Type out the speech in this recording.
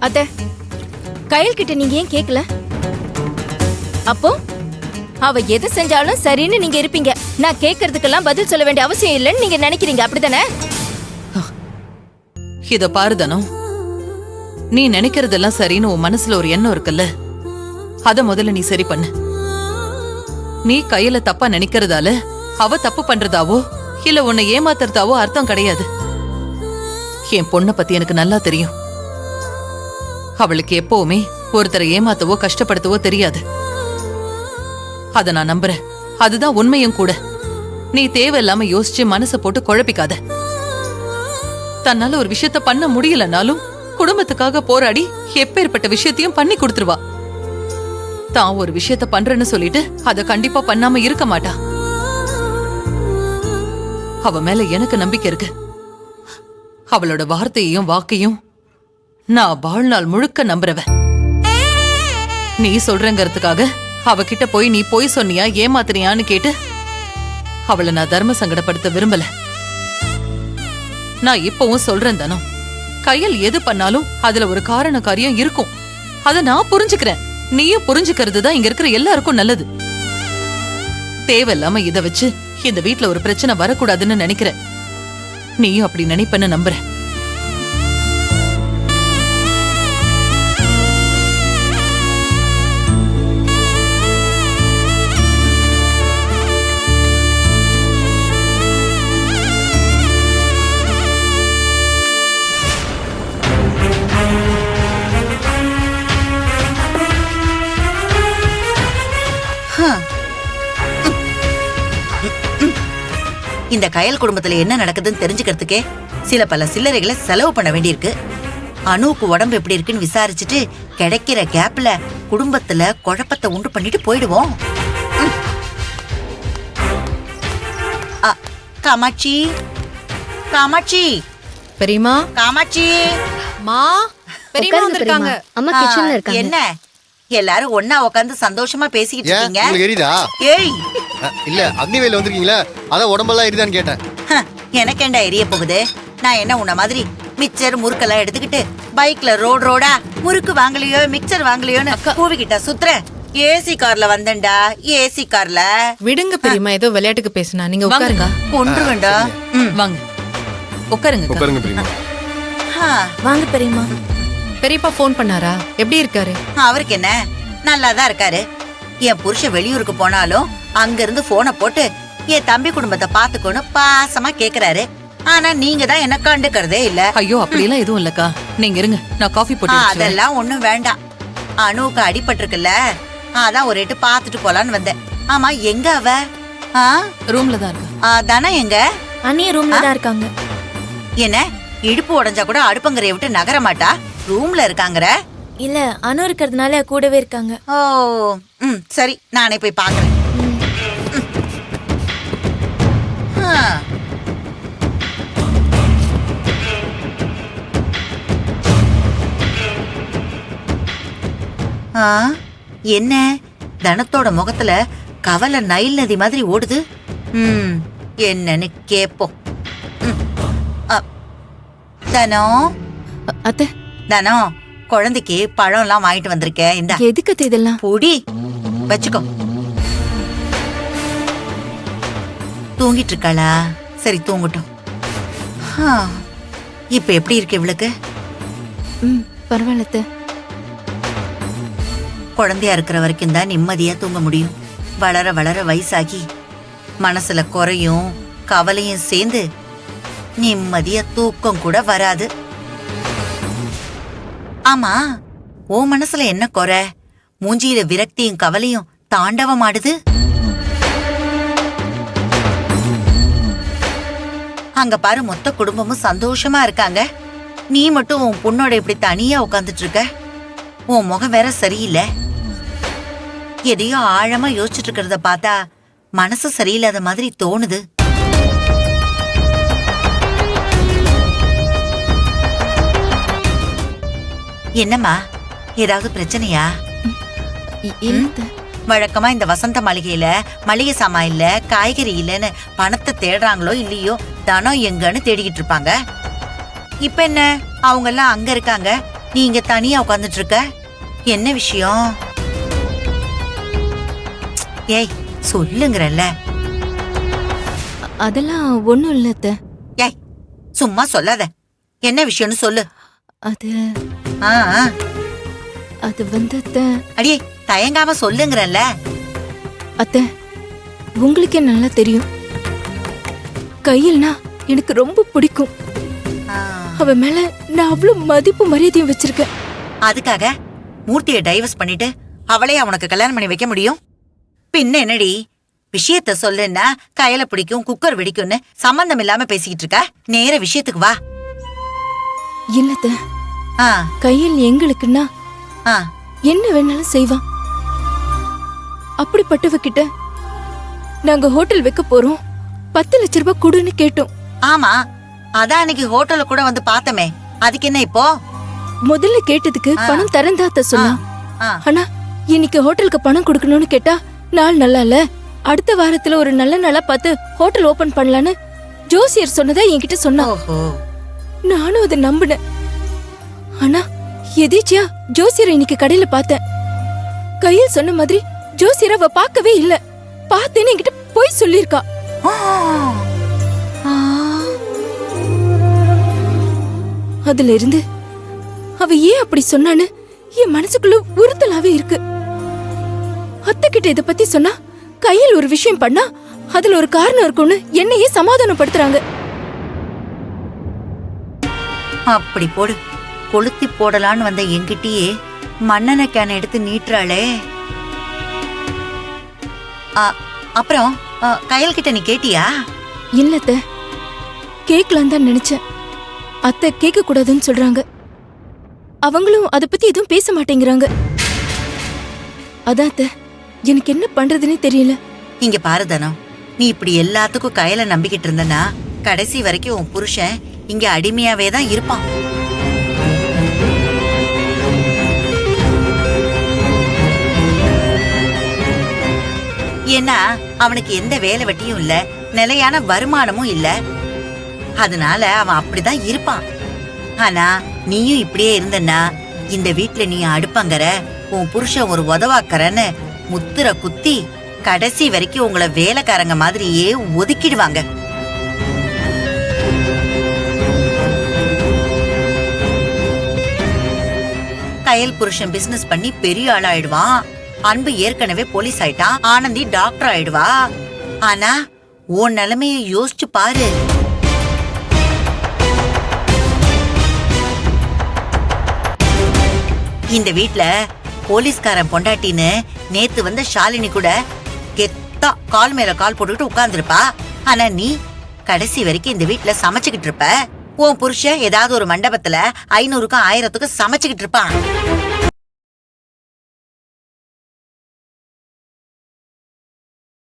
அத்தை, கையல் கிட்ட நீங்க ஏன் கேக்கல? அப்போ அவ எது செஞ்சாலும் சரின்னு நீங்க இருப்பீங்க. நான் கேக்குறதுக்கெல்லாம் பதில் சொல்ல வேண்டிய அவசியம் இல்லைன்னு நீங்க நினைக்கிறீங்க, அப்படிதானே? இத பாருதனும், நீ நினைக்கிறதெல்லாம் சரின்னு உன் மனசுல ஒரு எண்ணம் இருக்குல்ல, அத முதல்ல நீ சரி பண்ணு. நீ கையில தப்பா நினைக்கிறதால அவ தப்பு பண்றதாவோ இல்ல உன்னை ஏமாத்துறதாவோ அர்த்தம் கிடையாது. என் பொண்ண பத்தி எனக்கு நல்லா தெரியும். அவளுக்கு எப்பவுமே ஒருத்தரை ஏமாத்தவோ கஷ்டப்படுத்தவோ தெரியாது. அத நான் நம்புறேன். அதுதான் உண்மையும் கூட. நீ தேவையில்லாம யோசிச்சு மனச போட்டு குழப்பிக்காத. தன்னால ஒரு விஷயத்த பண்ண முடியலனாலும் குடும்பத்துக்காக போராடி எப்பேற்பட்ட விஷயத்தையும் பண்ணி கொடுத்துருவா. தான் ஒரு விஷயத்த பண்றேன்னு சொல்லிட்டு அத கண்டிப்பா பண்ணாம இருக்க மாட்டா. அவ மேல எனக்கு நம்பிக்கை இருக்கு. அவளோட வார்த்தையையும் வாக்கையும் நான் வாழ்நாள் முழுக்க நம்புறவ. நீ சொல்றங்கிறதுக்காக அவகிட்ட போய் நீ போய் சொன்னியா ஏமாத்தினியான்னு கேட்டு அவளை நான் தர்ம சங்கடப்படுத்த விரும்பல. நான் இப்பவும் சொல்றேன் தானோ, கையில் எது பண்ணாலும் அதுல ஒரு காரண காரியம் இருக்கும். அத நான் புரிஞ்சுக்கிறேன். நீயும் புரிஞ்சுக்கிறது தான் இங்க இருக்கிற எல்லாருக்கும் நல்லது. தேவையில்லாம இத வச்சு இந்த வீட்ல ஒரு பிரச்சனை வரக்கூடாதுன்னு நினைக்கிறேன். நீயும் அப்படி நினைப்பன்னு நம்புறேன். இந்த கயல் குடும்பத்துல என்ன நடக்குதுன்னு தெரிஞ்சுக்கிறதுக்கே சில பல சில்லறைகளை செலவு பண்ண வேண்டியிருக்கு. அனுவுக்கு உடம்பு எப்படி இருக்குன்னு விசாரிச்சுட்டு கிடைக்கிற கேப்ல குடும்பத்துல குழப்பத்தை உண்டு பண்ணிட்டு போயிடுவோம். காமாட்சி, காமாட்சி, பெரியமா, காமாட்சி, மா, பெரியமா வந்திருக்காங்க. அம்மா கிச்சன்ல இருக்காங்க. என்ன எல்லாரும் ஒன்னா உட்கார்ந்து சந்தோஷமா பேசிக்கிட்டு இருக்கீங்க? எரியுதா? ஏய், இல்ல அக்னிவேல வந்திருக்கீங்களா, அதான் உடம்பெல்லாம் எரியுதான்னு கேட்டேன். எனக்கு ஏண்டா எரிய போகுது? நான் என்ன உன்ன மாதிரி மிக்சர் முறுக்கெல்லாம் எடுத்துக்கிட்டு பைக்ல ரோடா முறுக்கு வாங்கலையோ மிக்சர் வாங்கலையோன்னு கூவிக்கிட்ட சுத்துறேன். ஏசி கார்ல வந்தேன்டா, ஏசி கார்ல. விடுங்க பெரியமா, ஏதோ விளையாட்டுக்கு பேசினா. நீங்க உட்காருங்க. கொன்றுவேண்டா. வாங்க உட்காருங்க. உட்காருங்க பெரியமா. வாங்க பெரியமா. பெரியப்பா போன் பண்ணாரா? எப்படி இருக்காரு? அவருக்கு என்ன, நல்லாதான் இருக்காரு. என் புருஷன் வெளியூருக்கு போனாலும் அங்க இருந்து போனை போட்டு என் தம்பி குடும்பத்தை பாத்துக்கோன்னு பாசமா கேக்குறாரு. ஆனா நீங்க தான் என்ன கண்டுக்கிறதே இல்ல. ஐயோ அப்படியெல்லாம் எதுவும் இல்லக்கா, நீங்க இருங்க, நான் காஃபி போட்டு அதெல்லாம் ஒண்ணும் வேண்டாம். அனுவுக்கு அடிபட்டிருக்குல்ல, அதான் ஒரு எட்டு பாத்துட்டு போலான்னு வந்தேன். ஆமா, எங்க அவ? ரூம்ல தான் இருக்கா. தானே எங்க? அண்ணிய ரூம்ல தான் இருக்காங்க. என்ன இடுப்பு உடைஞ்சா கூட அடுப்பங்கரையை விட்டு நகர மாட்டா, ரூம்ல இருக்காங்கற? இல்ல, அனு இருக்கிறதுனால கூடவே இருக்காங்க. ஓ, சரி, நானே போய் பாக்குறேன். என்ன தனத்தோட முகத்துல கவலை நைல் நதி மாதிரி ஓடுது. என்னன்னு கேப்போம். தனம், அத்தை, தனம், குழந்தைக்கு பழம் எல்லாம் வாங்கிட்டு வந்திருக்கேன். இந்த எதுக்கு இதெல்லாம்? பொடி வச்சுக்கோ. தூங்கிட்டு இருக்காளா? சரி, தூங்கட்டும். இப்ப எப்படி இருக்கு இவளுக்கு? பரவாயில்ல. குழந்தையா இருக்கிற வரைக்கும் தான் நிம்மதியா தூங்க முடியும். வளர வளர வயசாகி மனசுல குறையும் கவலையும் சேர்ந்து நிம்மதியா தூக்கம் கூட வராது. ஆமா, ஓ மனசுல என்ன குறை? மூஞ்சியில விரக்தியும் கவலையும் தாண்டவமாடுது. அங்க பாரு, மொத்த குடும்பமும் சந்தோஷமா இருக்காங்க. நீ மட்டும் உன் பொண்ணோட இப்படி தனியா உட்கார்ந்துட்டு இருக்க. உன் முகம் வேற சரியில்லை. எதையோ ஆழமா யோசிச்சுட்டு இருக்கிறத பார்த்தா மனசு சரியில்லாத மாதிரி தோணுது. என்னம்மா, ஏதாவது பிரச்சனையா? வழக்கமா இந்த வசந்த மளிகையில மளிகை சாமான் இல்ல, காய்கறி இல்லன்னு பணத்தை தேடுறாங்களோ இல்லையோ, தனம் எங்கன்னு தேடிக்கிட்டு இருப்பாங்க. இப்ப என்ன, அவங்க எல்லாம் அங்க இருக்காங்க, நீ இங்க தனியா உட்காந்துட்டு இருக்க? என்ன விஷயம்? ஏய் சொல்லுங்கறல்ல. அதெல்லாம் ஒண்ணும் இல்ல அத்தை. ஏய் சும்மா சொல்லாத. என்ன விஷயம்னு சொல்லு. அது ஆ ஆ. அது வந்து அத்தை. அடியே தயங்காம சொல்லுங்கறல்ல. அத்தை, உங்களுக்கே நல்லா தெரியும், கையில்னா எனக்கு ரொம்ப பிடிக்கும். அவ மேல நான் அவ்வளவு மதிப்பு மரியாதையும் வச்சிருக்கேன். அதுக்காக மூர்த்தியை டைவர்ஸ் பண்ணிட்டு அவளே அவனுக்கு கல்யாணம் பண்ணி வைக்க முடியும்? பின்ன என்னடி? விஷயத்த சொல்லுன்னா கையில பிடிக்கும், குக்கர் வெடிக்கும்னு சம்பந்தம் இல்லாம பேசிக்கிட்டு இருக்க. நேர விஷயத்துக்கு வா. இல்லத்த, ஆ கையில் எங்களுக்குன்னா ஆ என்ன வேணாலும் செய்வான். அப்படிப்பட்டவ கிட்ட நாங்க ஹோட்டல் வைக்க போறோம், 10 லட்சம் ரூபாய் கொடுன்னு கேட்டோம். ஆமா, அதான் அன்னைக்கு ஹோட்டல்ல கூட வந்து பார்த்தமே. அதுக்கு என்ன இப்போ? முதல்ல கேட்டதுக்கு பணம் தரந்தாத்த சொன்னா. ஆ. ஆனா இன்னைக்கு ஹோட்டலுக்கு பணம் கொடுக்கணும்னு கேட்டா நாள் நல்லா இல்ல, அடுத்த வாரத்துல ஒரு நல்ல நாளா பார்த்து ஹோட்டல் ஓபன் பண்ணலான்னு ஜோசியர் சொன்னதா என்கிட்ட சொன்னா. ஓஹோ. நானும் அதை நம்பினேன். ஆனா எதேச்சியா ஜோசியரை இன்னைக்கு கடையில பார்த்தேன். கையில் சொன்ன மாதிரி ஜோசியரை அவ பார்க்கவே இல்ல. பார்த்தேன்னு என்கிட்ட போய் சொல்லிருக்கா. ஆ. ஆ. அதுல இருந்து அவ ஏன் அப்படி சொன்னான்னு என் மனசுக்குள்ள உறுத்தலாவே இருக்கு. அத்தை கிட்ட இத பத்தி சொன்னா கையில் ஒரு விஷயம் பண்ணா அதுல ஒரு காரணம் இருக்கும்னு என்னையே சமாதானப்படுத்துறாங்க. அப்படி போடு. கொளுத்தி போடலான்னு வந்த என்கிட்டயே மண்ணெண்ண கேன் எடுத்து நீட்டுறாளே. அப்புறம் கையல் கிட்ட நீ கேட்டியா? இல்லத்த, கேட்கலாம் தான் நினைச்சேன். அத்தை கேட்க கூடாதுன்னு சொல்றாங்க. அவங்களும் அத பத்தி எதுவும் பேச மாட்டேங்கிறாங்க. அதான் அத்தை, எனக்கு என்ன பண்றதுன்னே தெரியல. இங்க பாரு தனம், நீ இப்படி எல்லாத்துக்கும் கையில நம்பிக்கிட்டு இருந்தனா கடைசி வரைக்கும் உன் புருஷன் இங்க அடிமையாவே தான் இருப்பான். ஏன்னா அவனுக்கு எந்த வேலை வெட்டியும் இல்ல, நிலையான வருமானமும் இல்ல. அதனால அவன் அப்படிதான் இருப்பான். ஆனா நீயும் இப்படியே இருந்தன்னா இந்த வீட்டுல நீ அடுப்பங்கற, உன் புருஷன் ஒரு உதவாக்கறன்னு முத்திர குத்தி கடைசி வரைக்கும் உங்களை வேலைக்காரங்க மாதிரியே ஒதுக்கிடுவாங்க. கையல் புருஷன் பிசினஸ் பண்ணி பெரிய ஆளாயிடுவான். அன்பு ஏற்கனவே போலீஸ் ஆயிட்டான். ஆனந்தி டாக்டர் ஆயிடுவா. ஆனா உன் நிலைமைய யோசிச்சு பாரு. இந்த வீட்ல போலீஸ்காரன் பொண்டாட்டின்னு நேத்து வந்த ஷாலினி கூட கெத்தா கால் மேல கால் போட்டுக்கிட்டு உட்கார்ந்துருப்பா. ஆனா நீ கடைசி வரைக்கும் இந்த வீட்ல சமைச்சுக்கிட்டு இருப்ப. உன் புருஷன் ஏதாவது ஒரு மண்டபத்துல 500க்கும் 1000த்துக்கும் சமைச்சுக்கிட்டு இருப்பான்.